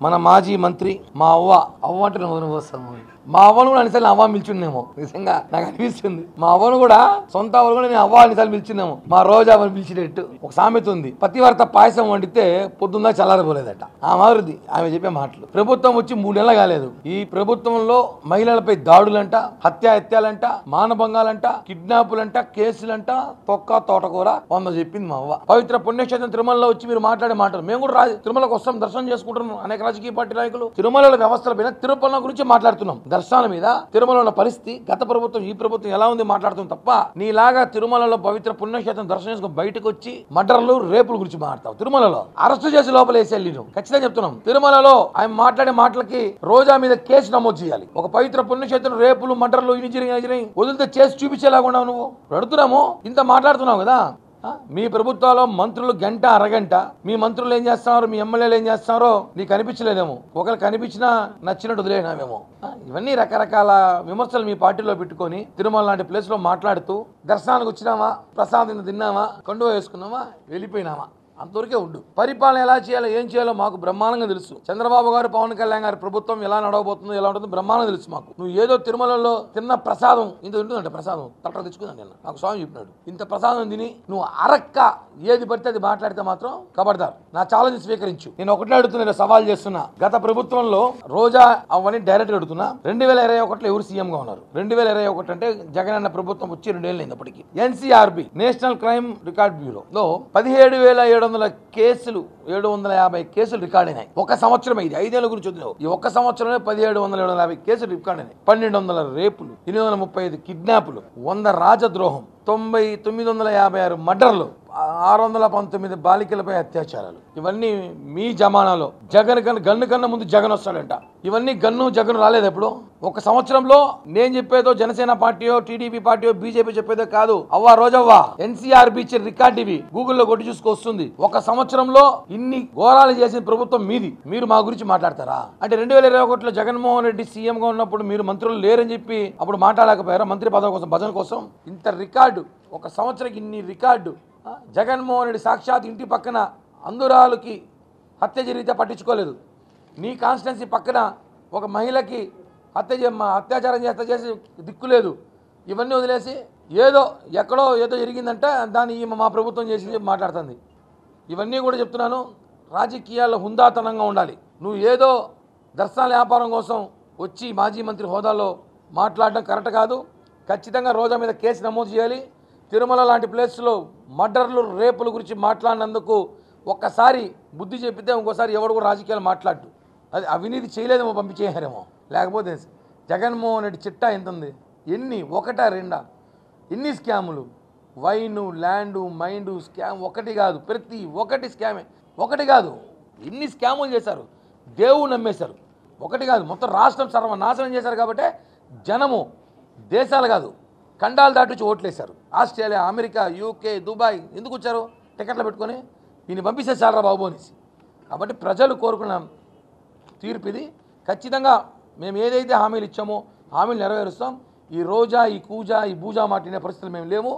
మన మాజీ మంత్రి మా అవ్వ అంటే నవ్వు వస్తాము. మా అవ్వను కూడా అన్నిసార్లు అవ్వ పిలిచిండేమో. నిజంగా నాకు అనిపిస్తుంది మా అవ్వను కూడా సొంత అవ్వను కూడా నేను అవ్వ అన్నిసార్లు పిలిచిందేమో. మా రోజు అవ్వని పిలిచినట్టు ఒక సామెత ఉంది, పతివార్త పాయసం వండితే పొద్దున్న చల్లారపోలేదట. ఆ మాదిరిది ఆమె చెప్పే మాటలు. ప్రభుత్వం వచ్చి 3 నెలలు కాలేదు. ఈ ప్రభుత్వంలో మహిళలపై దాడులంట, హత్యాలంట, మానభంగాలంట, కిడ్నాపులంట, కేసులంట, తొక్క తోటకూర 100 చెప్పింది మా అవ్వ. పవిత్ర పుణ్యక్షేత్రం తిరుమలలో వచ్చి మీరు మాట్లాడే మాటలు, మేము కూడా తిరుమలకు వస్తాం, దర్శనం చేసుకుంటున్నాం. అనేక రాజకీయ పార్టీ నాయకులు తిరుమల వ్యవస్థల పైన తిరుపతి గురించి మాట్లాడుతున్నాం. దర్శనాల మీద తిరుమల ఉన్న పరిస్థితి, గత ప్రభుత్వం ఈ ప్రభుత్వం ఎలా ఉంది మాట్లాడుతుంది తప్ప నీలాగా తిరుమలలో పవిత్ర పుణ్యక్షేత్రం దర్శనం చేసుకుని బయటకు వచ్చి మర్డర్లు, రేపుల గురించి మాట్లాడతావు. తిరుమలలో అరెస్టు చేసి లోపల వేసేయాలి. నేను ఖచ్చితంగా చెప్తున్నాం, తిరుమలలో ఆయన మాట్లాడే మాటలకి రోజా మీద కేసు నమోదు చేయాలి. ఒక పవిత్ర పుణ్యక్షేత్రం రేపులు, మర్డర్లు ఇన్ని జరిగినాయి వదిలితే చేసి చూపించేలాగా నువ్వు పెడుతున్నాము. ఇంత మాట్లాడుతున్నావు కదా. మీ ప్రభుత్వాల్లో మంత్రులు గంట అరగంట, మీ మంత్రులు ఏం చేస్తున్నారు, మీ ఎమ్మెల్యేలు ఏం చేస్తున్నారో నీకు కనిపించలేదేమో. ఒకరు కనిపించినా నచ్చినట్టు వదిలేనామేమో. ఇవన్నీ రకరకాల విమర్శలు మీ పార్టీలో పెట్టుకొని తిరుమల లాంటి ప్లేస్ లో మాట్లాడుతూ దర్శనానికి వచ్చినామా, ప్రసాదం తిన్నామా, కండువా వేసుకున్నామా, వెళ్ళిపోయినామా, అంతవరకే ఉండు. పరిపాలన ఎలా చేయాలో ఏం చేయాలో మాకు బ్రహ్మాండంగా తెలుసు. చంద్రబాబు గారు, పవన్ కళ్యాణ్ గారి ప్రభుత్వం ఎలా నడవబోతుందో, ఎలా ఉంటుందో బ్రహ్మాండంగా తెలుసు మాకు. నువ్వు ఏదో తిరుమలలో తిన్న ప్రసాదం ఇంత ఉంటుందంటే, ప్రసాదం తట్ట తెచ్చుకుందాను నేను, నాకు స్వామి చెప్పినాడు. ఇంత ప్రసాదం తిని నువ్వు అరక్క ఏది పడితే అది మాట్లాడితే మాత్రం కబడ్దారు. నా ఛాలెంజ్ స్వీకరించు. నేను ఒకటే అడుగుతున్నా, సవాల్ చేస్తున్నా. గత ప్రభుత్వంలో రోజా అవ్వని డైరెక్ట్ అడుగుతున్నా, 2021లో ఎవరు సీఎం గా ఉన్నారు? 2021 అంటే జగన్ అన్న ప్రభుత్వం వచ్చి 2 ఏళ్ళు అయింది. NCRB national crime record bureau లో 17,700 కేసులు, 750 కేసులు రికార్డ్ అయినాయి. ఒక సంవత్సరం ఇది 5 ఏళ్ల గురించి వదిలేవు. ఈ ఒక్క సంవత్సరంలో 17,750 కేసులు రికార్డ్ అయినాయి. 1200 రేపులు, 835 కిడ్నాపులు, 100 రాజద్రోహం, 956 మర్డర్లు, 619 బాలికలపై అత్యాచారాలు. ఇవన్నీ మీ జమానాలో జగన్ గన్ను కన్నా ముందు జగన్ వస్తాడంట. ఇవన్నీ జగన్ రాలేదు. ఎప్పుడు ఒక సంవత్సరంలో నేను చెప్పేదో జనసేన పార్టీయో, టీడీపీ పార్టీయో, బీజేపీ చెప్పేదో కాదు. అవ్వ రోజవ్వ ఎన్సీఆర్బీ ఇచ్చే రికార్డ్ ఇవి, గూగుల్లో కొట్టి చూసుకొస్తుంది. ఒక సంవత్సరంలో ఇన్ని ఘోరాలు చేసిన ప్రభుత్వం మీది. మీరు మా గురించి మాట్లాడతారా? అంటే 2021లో జగన్మోహన్ రెడ్డి సీఎం గా ఉన్నప్పుడు మీరు మంత్రులు లేరని చెప్పి అప్పుడు మాట్లాడలేకపోయారా? మంత్రి పదవి కోసం, భజన కోసం. ఇంత రికార్డు, ఒక సంవత్సరానికి ఇన్ని రికార్డు. జగన్మోహన్ రెడ్డి సాక్షాత్ ఇంటి పక్కన అందురాలకి హత్య జరిగితే పట్టించుకోలేదు. నీ కాన్స్టిట్యున్సీ పక్కన ఒక మహిళకి అత్యాచారం చేసి దిక్కులేదు. ఇవన్నీ వదిలేసి ఏదో ఎక్కడో ఏదో జరిగిందంటే దాన్ని మా ప్రభుత్వం చేసి మాట్లాడుతుంది. ఇవన్నీ కూడా చెప్తున్నాను, రాజకీయాల్లో హుందాతనంగా ఉండాలి. నువ్వు ఏదో దర్శనాల వ్యాపారం కోసం వచ్చి మాజీ మంత్రి హోదాలో మాట్లాడడం కరెక్ట్ కాదు. ఖచ్చితంగా రోజా మీద కేసు నమోదు చేయాలి. తిరుమల లాంటి ప్లేస్లో మర్డర్లు, రేపుల గురించి మాట్లాడినందుకు ఒక్కసారి బుద్ధి చెప్పితే ఇంకోసారి ఎవడు కూడా రాజకీయాలు మాట్లాడు. అది అవినీతి చేయలేదేమో, పంపించేయారేమో. లేకపోతే జగన్మోహన్ రెడ్డి చిట్టా ఎంత ఉంది? ఎన్ని, ఒకటా రెండా? ఎన్ని స్కాములు? వైను, ల్యాండు, మైండు స్కామ్ ఒకటి కాదు, ప్రతి ఒక్కటి స్కామే. ఒకటి కాదు, ఎన్ని స్కాములు చేశారు. దేవుడు నమ్మేశారు. ఒకటి కాదు, మొత్తం రాష్ట్రం సర్వనాశనం చేశారు. కాబట్టి జనము దేశాలు కాదు ఖండాలు దాటించి ఓట్లేశారు. ఆస్ట్రేలియా, అమెరికా, యూకే, దుబాయ్ ఎందుకు వచ్చారు? టికెట్లు పెట్టుకొని ఈయన పంపించేసారా బాబు అనేసి. కాబట్టి ప్రజలు కోరుకున్న తీర్పు ఇది. ఖచ్చితంగా మేము ఏదైతే హామీలు ఇచ్చామో హామీలు నెరవేరుస్తాం. ఈ రోజా, ఈ కూజా, ఈ బూజా మాట్లాడే పరిస్థితులు మేము లేవు.